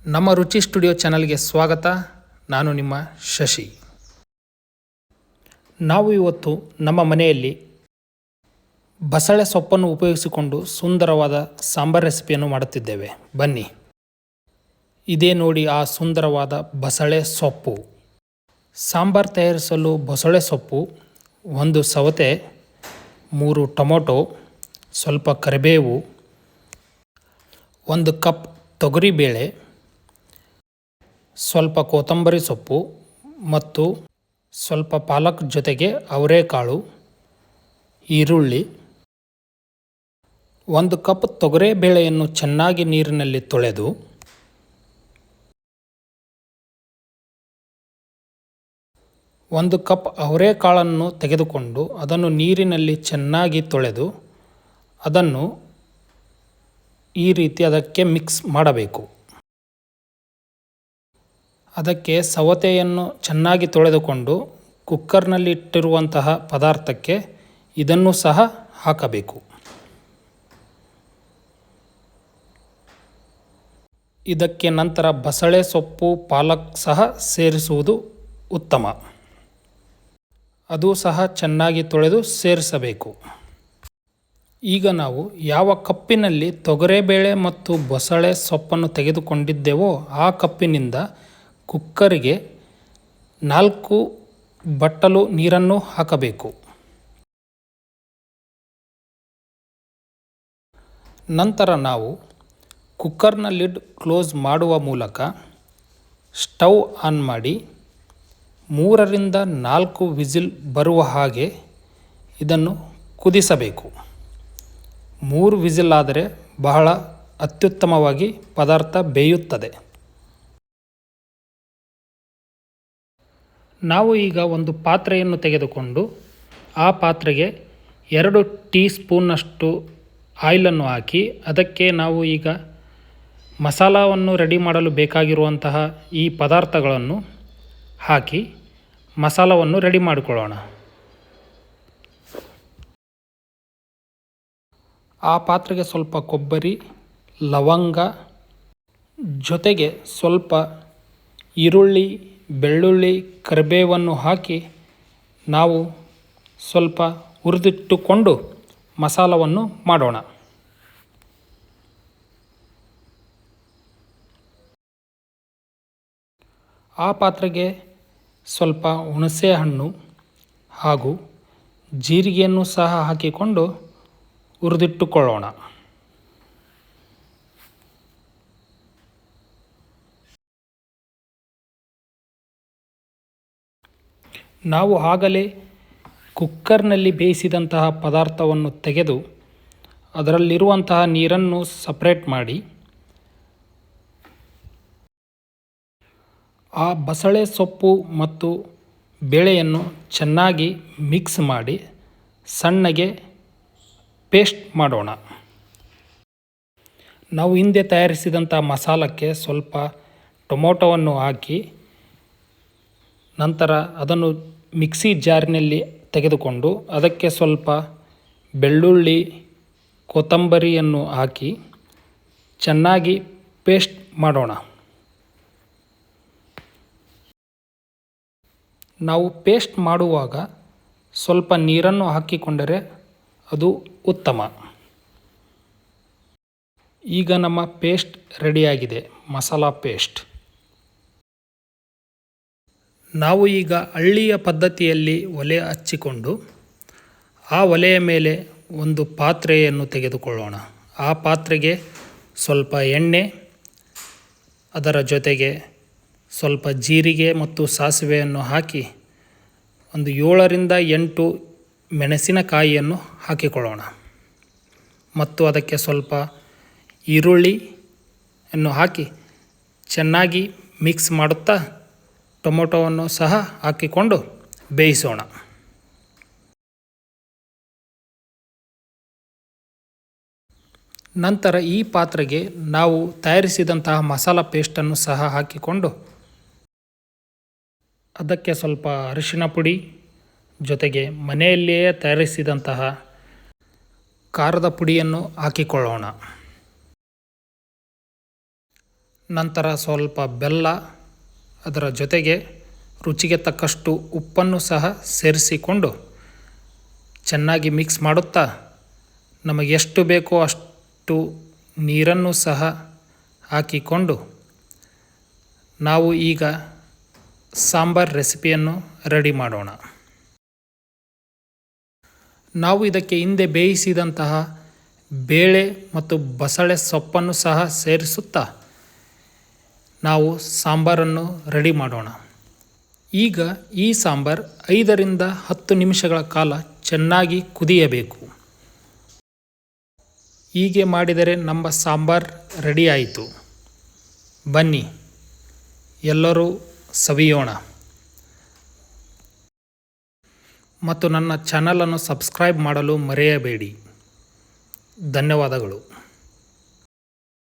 ನಮ್ಮ ರುಚಿ ಸ್ಟುಡಿಯೋ ಚಾನಲ್ಗೆ ಸ್ವಾಗತ. ನಾನು ನಿಮ್ಮ ಶಶಿ. ನಾವು ಇವತ್ತು ನಮ್ಮ ಮನೆಯಲ್ಲಿ ಬಸಳೆ ಸೊಪ್ಪನ್ನು ಉಪಯೋಗಿಸಿಕೊಂಡು ಸುಂದರವಾದ ಸಾಂಬಾರ್ ರೆಸಿಪಿಯನ್ನು ಮಾಡುತ್ತಿದ್ದೇವೆ. ಬನ್ನಿ, ಇದೇ ನೋಡಿ ಆ ಸುಂದರವಾದ ಬಸಳೆ ಸೊಪ್ಪು. ಸಾಂಬಾರ್ ತಯಾರಿಸಲು ಬಸಳೆ ಸೊಪ್ಪು, 1 ಸೌತೆ, 3 ಟೊಮೊಟೊ, ಸ್ವಲ್ಪ ಕರಿಬೇವು, 1 ಕಪ್ ತೊಗರಿಬೇಳೆ, ಸ್ವಲ್ಪ ಕೊತ್ತಂಬರಿ ಸೊಪ್ಪು ಮತ್ತು ಸ್ವಲ್ಪ ಪಾಲಕ್, ಜೊತೆಗೆ ಅವರೆಕಾಳು, ಈರುಳ್ಳಿ. 1 ಕಪ್ ತೊಗರಿಬೇಳೆಯನ್ನು ಚೆನ್ನಾಗಿ ನೀರಿನಲ್ಲಿ ತೊಳೆದು, 1 ಕಪ್ ಅವರೆಕಾಳನ್ನು ತೆಗೆದುಕೊಂಡು ಅದನ್ನು ನೀರಿನಲ್ಲಿ ಚೆನ್ನಾಗಿ ತೊಳೆದು ಅದನ್ನು ಈ ರೀತಿ ಅದಕ್ಕೆ ಮಿಕ್ಸ್ ಮಾಡಬೇಕು. ಅದಕ್ಕೆ ಸೌತೆಯನ್ನು ಚೆನ್ನಾಗಿ ತೊಳೆದುಕೊಂಡು ಕುಕ್ಕರ್ನಲ್ಲಿ ಇಟ್ಟಿರುವಂತಹ ಪದಾರ್ಥಕ್ಕೆ ಇದನ್ನು ಸಹ ಹಾಕಬೇಕು. ಇದಕ್ಕೆ ನಂತರ ಬಸಳೆ ಸೊಪ್ಪು, ಪಾಲಕ್ ಸಹ ಸೇರಿಸುವುದು ಉತ್ತಮ. ಅದು ಸಹ ಚೆನ್ನಾಗಿ ತೊಳೆದು ಸೇರಿಸಬೇಕು. ಈಗ ನಾವು ಯಾವ ಕಪ್ಪಿನಲ್ಲಿ ತೊಗರಿಬೇಳೆ ಮತ್ತು ಬಸಳೆ ಸೊಪ್ಪನ್ನು ತೆಗೆದುಕೊಂಡಿದ್ದೆವೋ ಆ ಕಪ್ಪಿನಿಂದ ಕುಕ್ಕರಿಗೆ 4 ಬಟ್ಟಲು ನೀರನ್ನು ಹಾಕಬೇಕು. ನಂತರ ನಾವು ಕುಕ್ಕರ್ನ ಲಿಡ್ ಕ್ಲೋಸ್ ಮಾಡುವ ಮೂಲಕ ಸ್ಟವ್ ಆನ್ ಮಾಡಿ 3 ರಿಂದ 4 ವಿಸಿಲ್ ಬರುವ ಹಾಗೆ ಇದನ್ನು ಕುದಿಸಬೇಕು. 3 ವಿಸಿಲ್ ಆದರೆ ಬಹಳ ಅತ್ಯುತ್ತಮವಾಗಿ ಪದಾರ್ಥ ಬೇಯುತ್ತದೆ. ನಾವು ಈಗ ಒಂದು ಪಾತ್ರೆಯನ್ನು ತೆಗೆದುಕೊಂಡು ಆ ಪಾತ್ರೆಗೆ 2 ಟೀ ಸ್ಪೂನ್ನಷ್ಟು ಆಯಿಲನ್ನು ಹಾಕಿ ಅದಕ್ಕೆ ನಾವು ಈಗ ಮಸಾಲವನ್ನು ರೆಡಿ ಮಾಡಲು ಬೇಕಾಗಿರುವಂತಹ ಈ ಪದಾರ್ಥಗಳನ್ನು ಹಾಕಿ ಮಸಾಲವನ್ನು ರೆಡಿ ಮಾಡಿಕೊಳ್ಳೋಣ. ಆ ಪಾತ್ರೆಗೆ ಸ್ವಲ್ಪ ಕೊಬ್ಬರಿ, ಲವಂಗ, ಜೊತೆಗೆ ಸ್ವಲ್ಪ ಈರುಳ್ಳಿ, ಬೆಳ್ಳುಳ್ಳಿ, ಕರಿಬೇವನ್ನು ಹಾಕಿ ನಾವು ಸ್ವಲ್ಪ ಹುರಿದಿಟ್ಟುಕೊಂಡು ಮಸಾಲವನ್ನು ಮಾಡೋಣ. ಆ ಪಾತ್ರೆಗೆ ಸ್ವಲ್ಪ ಹುಣಸೆ ಹಣ್ಣು ಹಾಗೂ ಜೀರಿಗೆಯನ್ನು ಸಹ ಹಾಕಿಕೊಂಡು ಹುರಿದಿಟ್ಟುಕೊಳ್ಳೋಣ. ನಾವು ಆಗಲೇ ಕುಕ್ಕರ್ನಲ್ಲಿ ಬೇಯಿಸಿದಂತಹ ಪದಾರ್ಥವನ್ನು ತೆಗೆದು ಅದರಲ್ಲಿರುವಂತಹ ನೀರನ್ನು ಸಪ್ರೇಟ್ ಮಾಡಿ ಆ ಬಸಳೆ ಸೊಪ್ಪು ಮತ್ತು ಬೇಳೆಯನ್ನು ಚೆನ್ನಾಗಿ ಮಿಕ್ಸ್ ಮಾಡಿ ಸಣ್ಣಗೆ ಪೇಸ್ಟ್ ಮಾಡೋಣ. ನಾವು ಹಿಂದೆ ತಯಾರಿಸಿದಂಥ ಮಸಾಲಕ್ಕೆ ಸ್ವಲ್ಪ ಟೊಮೊಟೊವನ್ನು ಹಾಕಿ ನಂತರ ಅದನ್ನು ಮಿಕ್ಸಿ ಜಾರಿನಲ್ಲಿ ತೆಗೆದುಕೊಂಡು ಅದಕ್ಕೆ ಸ್ವಲ್ಪ ಬೆಳ್ಳುಳ್ಳಿ, ಕೊತ್ತಂಬರಿಯನ್ನು ಹಾಕಿ ಚೆನ್ನಾಗಿ ಪೇಸ್ಟ್ ಮಾಡೋಣ. ನಾವು ಪೇಸ್ಟ್ ಮಾಡುವಾಗ ಸ್ವಲ್ಪ ನೀರನ್ನು ಹಾಕಿಕೊಂಡರೆ ಅದು ಉತ್ತಮ. ಈಗ ನಮ್ಮ ಪೇಸ್ಟ್ ರೆಡಿಯಾಗಿದೆ, ಮಸಾಲ ಪೇಸ್ಟ್. ನಾವು ಈಗ ಹಳ್ಳಿಯ ಪದ್ಧತಿಯಲ್ಲಿ ಒಲೆ ಹಚ್ಚಿಕೊಂಡು ಆ ಒಲೆಯ ಮೇಲೆ ಒಂದು ಪಾತ್ರೆಯನ್ನು ತೆಗೆದುಕೊಳ್ಳೋಣ. ಆ ಪಾತ್ರೆಗೆ ಸ್ವಲ್ಪ ಎಣ್ಣೆ, ಅದರ ಜೊತೆಗೆ ಸ್ವಲ್ಪ ಜೀರಿಗೆ ಮತ್ತು ಸಾಸಿವೆಯನ್ನು ಹಾಕಿ ಒಂದು 7 ರಿಂದ 8 ಮೆಣಸಿನಕಾಯಿಯನ್ನು ಹಾಕಿಕೊಳ್ಳೋಣ ಮತ್ತು ಅದಕ್ಕೆ ಸ್ವಲ್ಪ ಈರುಳ್ಳಿಯನ್ನು ಹಾಕಿ ಚೆನ್ನಾಗಿ ಮಿಕ್ಸ್ ಮಾಡುತ್ತಾ ಟೊಮೊಟೊವನ್ನು ಸಹ ಹಾಕಿಕೊಂಡು ಬೇಯಿಸೋಣ. ನಂತರ ಈ ಪಾತ್ರೆಗೆ ನಾವು ತಯಾರಿಸಿದಂತಹ ಮಸಾಲ ಪೇಸ್ಟನ್ನು ಸಹ ಹಾಕಿಕೊಂಡು ಅದಕ್ಕೆ ಸ್ವಲ್ಪ ಅರಿಶಿಣ ಪುಡಿ, ಜೊತೆಗೆ ಮನೆಯಲ್ಲಿಯೇ ತಯಾರಿಸಿದಂತಹ ಖಾರದ ಪುಡಿಯನ್ನು ಹಾಕಿಕೊಳ್ಳೋಣ. ನಂತರ ಸ್ವಲ್ಪ ಬೆಲ್ಲ, ಅದರ ಜೊತೆಗೆ ರುಚಿಗೆ ತಕ್ಕಷ್ಟು ಉಪ್ಪನ್ನು ಸಹ ಸೇರಿಸಿಕೊಂಡು ಚೆನ್ನಾಗಿ ಮಿಕ್ಸ್ ಮಾಡುತ್ತಾ ನಮಗೆ ಎಷ್ಟು ಬೇಕೋ ಅಷ್ಟು ನೀರನ್ನು ಸಹ ಹಾಕಿಕೊಂಡು ನಾವು ಈಗ ಸಾಂಬಾರ್ ರೆಸಿಪಿಯನ್ನು ರೆಡಿ ಮಾಡೋಣ. ನಾವು ಇದಕ್ಕೆ ಹಿಂದೆ ಬೇಯಿಸಿದಂತಹ ಬೇಳೆ ಮತ್ತು ಬಸಳೆ ಸೊಪ್ಪನ್ನು ಸಹ ಸೇರಿಸುತ್ತಾ ನಾವು ಸಾಂಬಾರನ್ನು ರೆಡಿ ಮಾಡೋಣ. ಈಗ ಈ ಸಾಂಬಾರ್ 5 ರಿಂದ 10 ನಿಮಿಷಗಳ ಕಾಲ ಚೆನ್ನಾಗಿ ಕುದಿಯಬೇಕು. ಹೀಗೆ ಮಾಡಿದರೆ ನಮ್ಮ ಸಾಂಬಾರ್ ರೆಡಿ ಆಯಿತು. ಬನ್ನಿ ಎಲ್ಲರೂ ಸವಿಯೋಣ ಮತ್ತು ನನ್ನ ಚಾನಲನ್ನು ಸಬ್ಸ್ಕ್ರೈಬ್ ಮಾಡಲು ಮರೆಯಬೇಡಿ. ಧನ್ಯವಾದಗಳು.